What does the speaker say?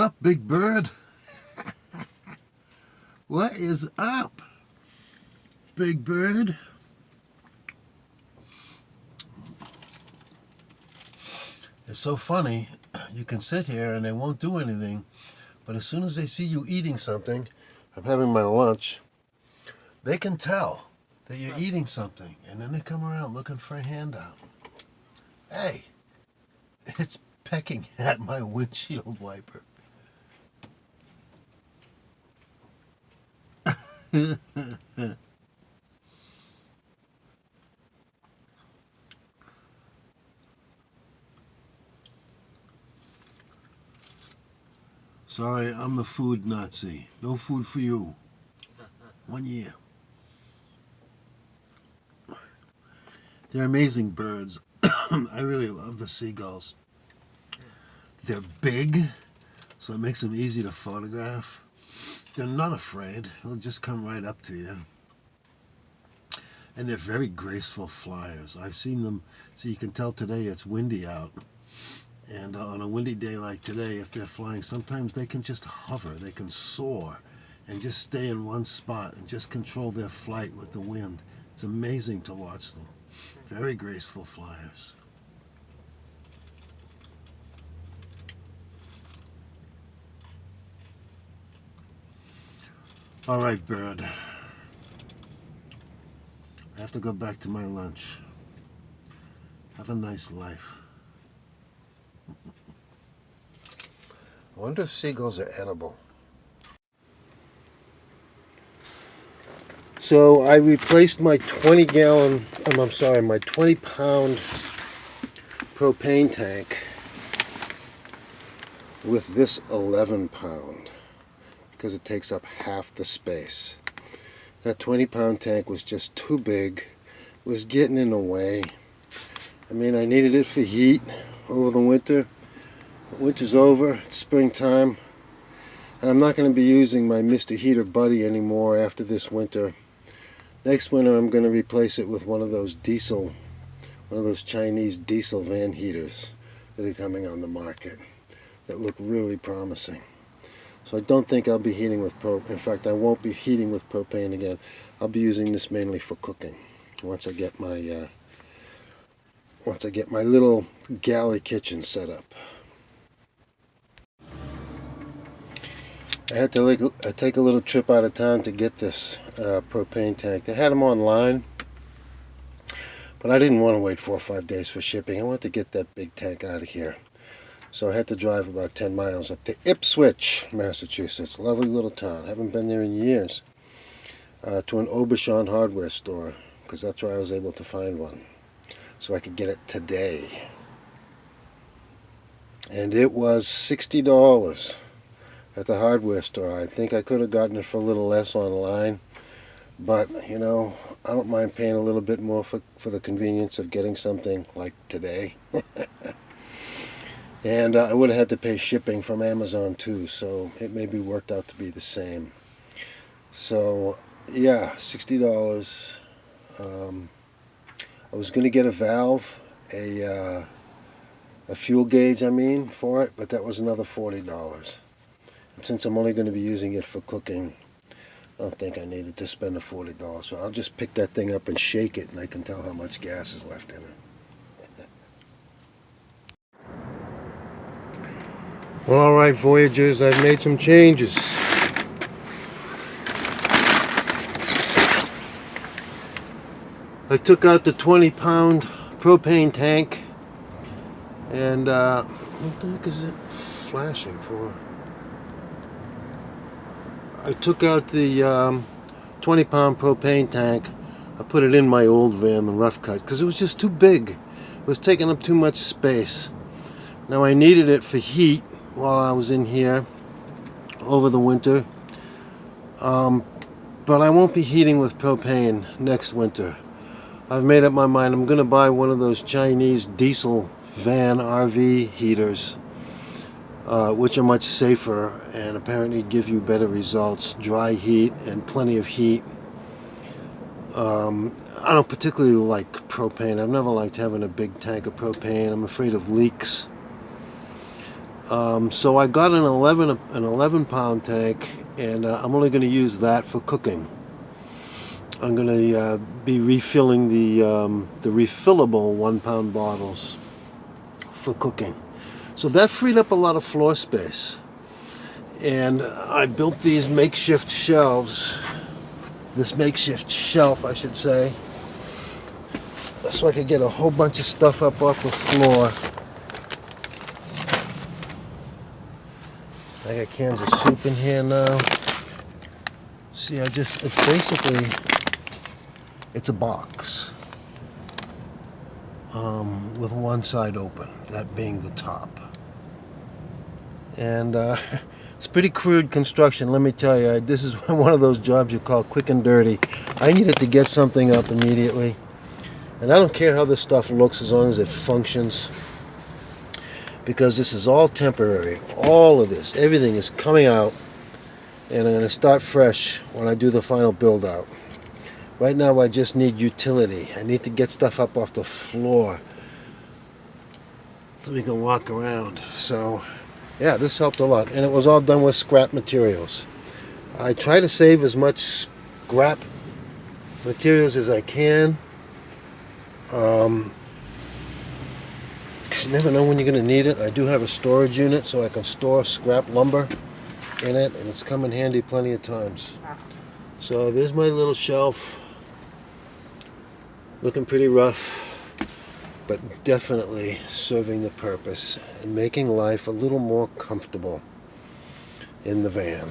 up, big bird? What is up, big bird? It's so funny. You can sit here and they won't do anything, but as soon as they see you eating something, I'm having my lunch, they can tell that you're eating something, and then they come around looking for a handout. Hey, it's pecking at my windshield wiper. Sorry, I'm the food Nazi. No food for you. 1 year. They're amazing birds. I really love the seagulls. They're big, so it makes them easy to photograph. They're not afraid. They'll just come right up to you. And they're very graceful flyers. I've seen them, so you can tell today it's windy out. And on a windy day like today, if they're flying, sometimes they can just hover. They can soar and just stay in one spot and just control their flight with the wind. It's amazing to watch them. Very graceful flyers. All right, bird. I have to go back to my lunch. Have a nice life. I wonder if seagulls are edible. So I replaced my 20-pound propane tank with this 11-pound because it takes up half the space. That 20-pound tank was just too big, was getting in the way. I mean, I needed it for heat over the winter. Winter's over, it's springtime, and I'm not going to be using my Mr. Heater Buddy anymore after this winter. Next winter I'm going to replace it with one of those Chinese diesel van heaters that are coming on the market that look really promising. So I don't think I'll be heating with propane. In fact, I won't be heating with propane again. I'll be using this mainly for cooking once I get my little galley kitchen set up. I had to take a little trip out of town to get this propane tank. They had them online, but I didn't want to wait 4 or 5 days for shipping. I wanted to get that big tank out of here. So I had to drive about 10 miles up to Ipswich, Massachusetts. Lovely little town. Haven't been there in years. To an Aubuchon hardware store, because that's where I was able to find one. So I could get it today. And it was $60 at the hardware store. I think I could have gotten it for a little less online, but you know, I don't mind paying a little bit more for the convenience of getting something like today. And I would have had to pay shipping from Amazon too, so it maybe worked out to be the same. So yeah, $60. I was going to get a valve, a fuel gauge for it, but that was another $40. Since I'm only going to be using it for cooking, I don't think I needed to spend the $40. So I'll just pick that thing up and shake it, and I can tell how much gas is left in it. Well, all right, Voyagers, I've made some changes. I took out the 20-pound propane tank, and what the heck is it flashing for? I took out the 20-pound propane tank. I put it in my old van, the Rough Cut, because it was just too big. It was taking up too much space. Now I needed it for heat while I was in here over the winter. But I won't be heating with propane next winter. I've made up my mind. I'm going to buy one of those Chinese diesel van RV heaters, which are much safer and apparently give you better results. Dry heat and plenty of heat. I don't particularly like propane. I've never liked having a big tank of propane. I'm afraid of leaks. So I got an 11 pound tank, and I'm only going to use that for cooking. I'm going to be refilling the refillable 1 pound bottles for cooking. So that freed up a lot of floor space. And I built these makeshift shelves, this makeshift shelf, I should say, so I could get a whole bunch of stuff up off the floor. I got cans of soup in here now. See, it's basically, it's a box with one side open, that being the top. And it's pretty crude construction, let me tell you. This is one of those jobs you call quick and dirty. I needed to get something up immediately. And I don't care how this stuff looks as long as it functions. Because this is all temporary. All of this, everything is coming out. And I'm going to start fresh when I do the final build out. Right now I just need utility. I need to get stuff up off the floor so we can walk around. So yeah, this helped a lot. And it was all done with scrap materials. I try to save as much scrap materials as I can. Because you never know when you're going to need it. I do have a storage unit so I can store scrap lumber in it, and it's come in handy plenty of times. So there's my little shelf. Looking pretty rough, but definitely serving the purpose and making life a little more comfortable in the van.